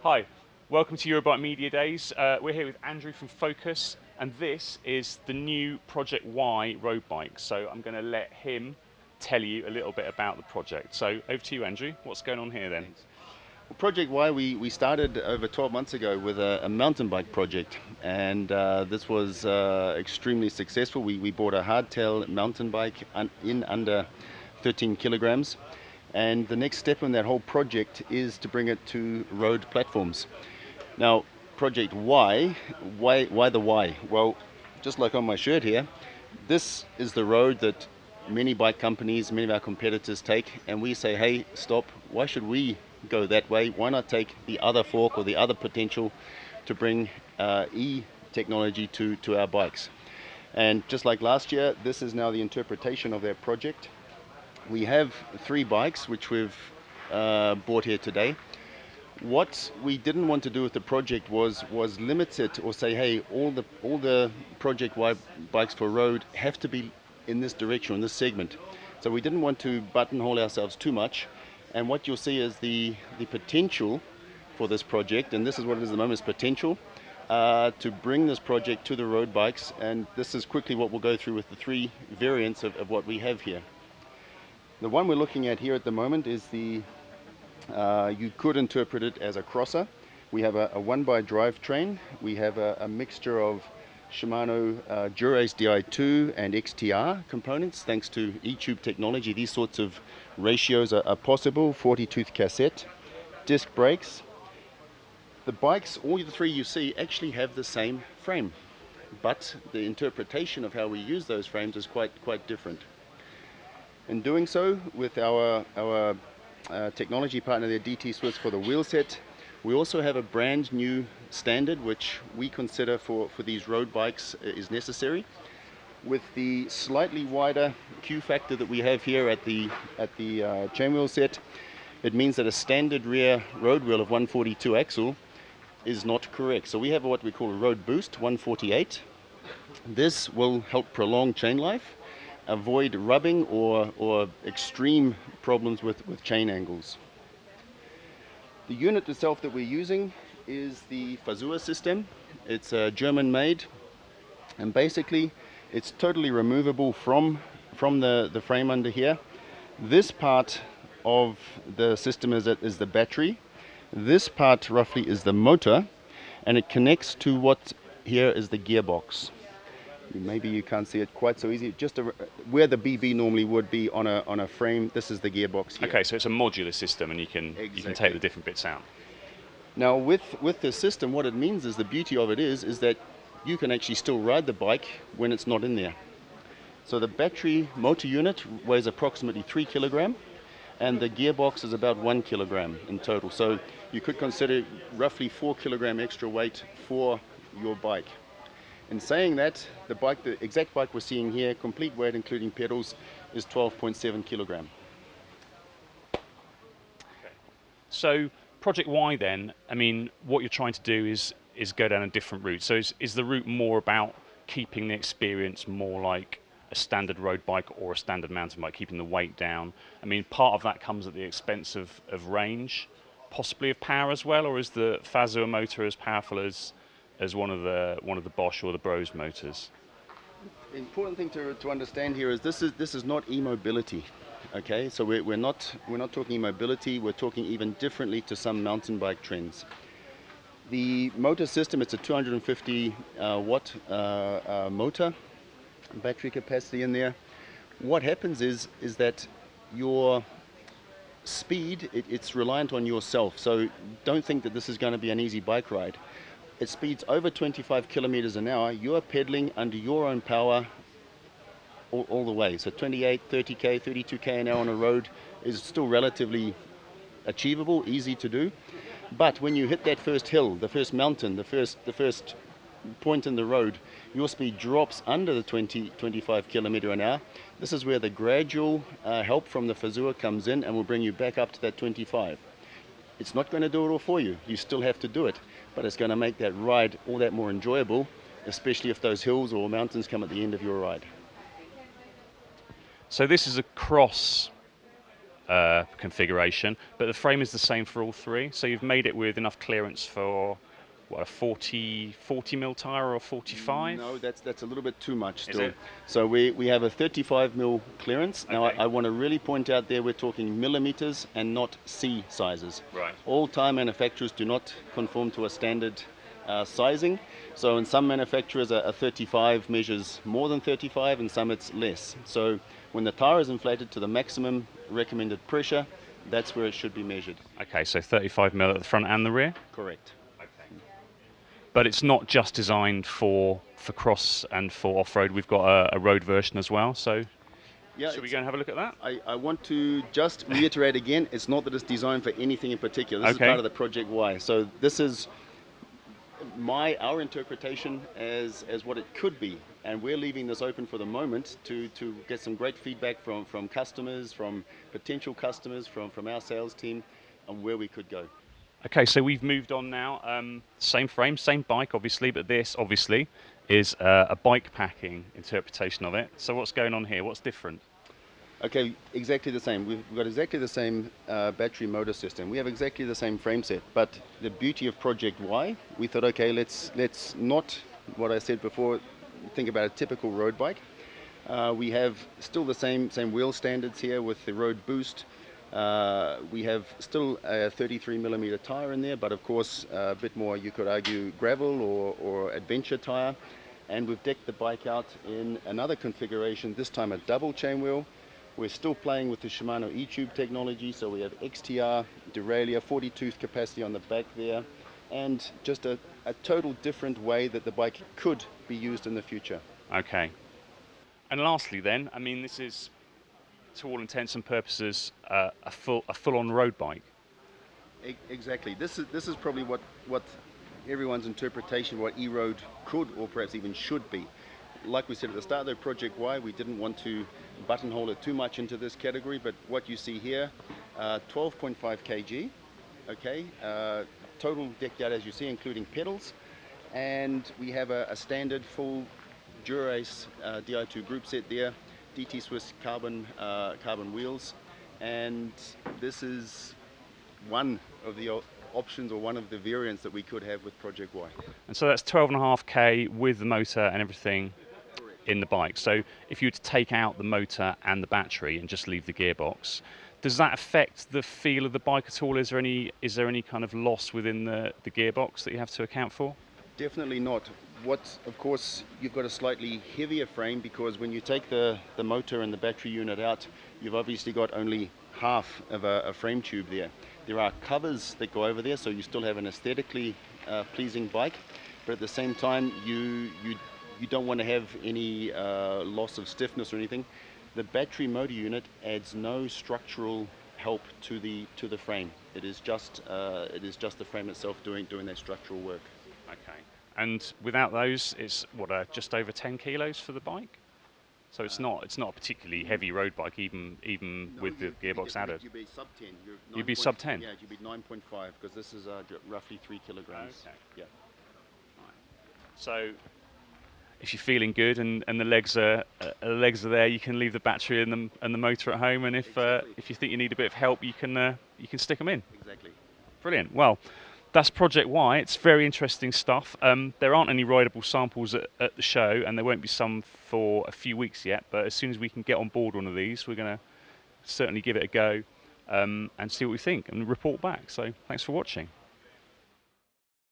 Hi, welcome to Eurobike Media Days. We're here with Andrew from Focus, and this is the new Project Y road bike. So I'm going to let him tell you a little bit about the project. So over to you, Andrew. What's going on here then? Thanks. Well, Project Y, we started over 12 months ago with a mountain bike project, and this was extremely successful. We bought a hardtail mountain bike in under 13 kilograms, and the next step in that whole project is to bring it to road platforms. Now, Project Y, why the Y? Well, just like on my shirt here, this is the road that many bike companies, many of our competitors take, and we say, hey, stop, why should we go that way? Why not take the other fork or the other potential to bring e-technology to our bikes? And just like last year, this is now the interpretation of that project. We have 3 bikes which we've brought here today. What we didn't want to do with the project was limit it or say, hey, all the Project Y bikes for road have to be in this direction, in this segment. So we didn't want to buttonhole ourselves too much. And what you'll see is the potential for this project, and this is what it is at the moment, is potential to bring this project to the road bikes. And this is quickly what we'll go through with the 3 variants of what we have here. The one we're looking at here at the moment is the, you could interpret it as a crosser. We have a one-by drivetrain. We have a mixture of Shimano Dura-Ace Di2 and XTR components. Thanks to E-tube technology, these sorts of ratios are possible. 40-tooth cassette, disc brakes. The bikes, all the 3 you see, actually have the same frame, but the interpretation of how we use those frames is quite different. In doing so, with our technology partner there, DT Swiss, for the wheel set, we also have a brand new standard which we consider for these road bikes is necessary. With the slightly wider Q factor that we have here at the chain wheel set, it means that a standard rear road wheel of 142 axle is not correct. So we have what we call a road boost 148. This will help prolong chain life, avoid rubbing or extreme problems with chain angles. The unit itself that we're using is the Fazua system. It's German made, and basically it's totally removable from the frame under here. This part of the system is the battery. This part roughly is the motor, and it connects to what here is the gearbox. Maybe you can't see it quite so easy. Just where the BB normally would be on a frame, this is the gearbox here. Okay, so it's a modular system, and you can take the different bits out. Now, with this system, what it means is, the beauty of it is that you can actually still ride the bike when it's not in there. So the battery motor unit weighs approximately 3 kilogram, and the gearbox is about 1 kilogram in total. So you could consider roughly 4 kilogram extra weight for your bike. In saying that, the exact bike we're seeing here, complete weight including pedals, is 12.7 kilogram. Okay. So Project Y then, I mean, what you're trying to do is go down a different route. So is the route more about keeping the experience more like a standard road bike or a standard mountain bike, keeping the weight down? I mean, part of that comes at the expense of range, possibly of power as well, or is the Fazua motor as powerful as one of the Bosch or the Bros motors? The important thing to understand here is this is not e-mobility. Okay, so we're not talking e-mobility. We're talking even differently to some mountain bike trends. The motor system, it's a 250 watt motor, battery capacity in there. What happens is that your speed, it's reliant on yourself. So don't think that this is going to be an easy bike ride. It speeds over 25 kilometers an hour. You're pedaling under your own power all the way. So 28, 30k, 32k an hour on a road is still relatively achievable, easy to do. But when you hit that first hill, the first mountain, the first point in the road, your speed drops under the 25 kilometer an hour. This is where the gradual help from the Fazua comes in and will bring you back up to that 25. It's not going to do it all for you. You still have to do it, but it's going to make that ride all that more enjoyable, especially if those hills or mountains come at the end of your ride. So this is a cross configuration, but the frame is the same for all three. So you've made it with enough clearance for what, a 40 mil tire or 45? No, that's a little bit too much Is still. it? So we have a 35 mil clearance. Now Okay. I want to really point out there we're talking millimeters and not C sizes. Right. All tire manufacturers do not conform to a standard sizing. So in some manufacturers a 35 measures more than 35, and some it's less. So when the tire is inflated to the maximum recommended pressure, that's where it should be measured. Okay, so 35 mil at the front and the rear. Correct. But it's not just designed for cross and for off-road. We've got a road version as well. So Yeah, should we go and have a look at that? I want to just reiterate again, it's not that it's designed for anything in particular. This is Okay. part of the Project Y. So this is our interpretation as what it could be. And we're leaving this open for the moment to get some great feedback from customers, from potential customers, from our sales team, on where we could go. Okay, so we've moved on now. Same frame, same bike, obviously, but this obviously is a bike packing interpretation of it. So what's going on here? What's different? Okay, exactly the same. We've got exactly the same battery motor system. We have exactly the same frame set. But the beauty of Project Y, we thought, okay, let's not, what I said before, think about a typical road bike. We have still the same wheel standards here with the road boost. We have still a 33 millimeter tire in there, but of course a bit more, you could argue, gravel or adventure tire. And we've decked the bike out in another configuration, this time a double chain wheel. We're still playing with the Shimano E-Tube technology, so we have XTR, derailleur, 40 tooth capacity on the back there, and just a total different way that the bike could be used in the future. Okay. And lastly then, I mean, this is, to all intents and purposes, a full-on road bike. Exactly. This is probably what everyone's interpretation of what e-road could or perhaps even should be. Like we said at the start of Project Y, we didn't want to buttonhole it too much into this category, but what you see here, 12.5 kg, okay, total decked out as you see, including pedals, and we have a standard full Dura-Ace Di2 group set there, DT Swiss carbon wheels, and this is one of the options or one of the variants that we could have with Project Y. And so that's 12.5K with the motor and everything in the bike. So if you were to take out the motor and the battery and just leave the gearbox, does that affect the feel of the bike at all? Is there any kind of loss within the gearbox that you have to account for? Definitely not. Of course, you've got a slightly heavier frame because when you take the motor and the battery unit out, you've obviously got only half of a frame tube there. There are covers that go over there, so you still have an aesthetically pleasing bike, but at the same time, you don't want to have any loss of stiffness or anything. The battery motor unit adds no structural help to the frame. It is just the frame itself doing that structural work. Okay. And without those, it's what, just over 10 kilos for the bike? So it's not a particularly heavy road bike, even No, with the gearbox added. You'd be sub 10. You'd be sub 10? Yeah, you'd be 9.5 because this is roughly 3 kilograms. Okay. Yeah. So if you're feeling good and the legs are there, you can leave the battery and the motor at home. And Exactly. if you think you need a bit of help, you can stick them in. Exactly. Brilliant. Well, that's Project Y. It's very interesting stuff. There aren't any rideable samples at the show, and there won't be some for a few weeks yet. But as soon as we can get on board one of these, we're going to certainly give it a go and see what we think and report back. So thanks for watching.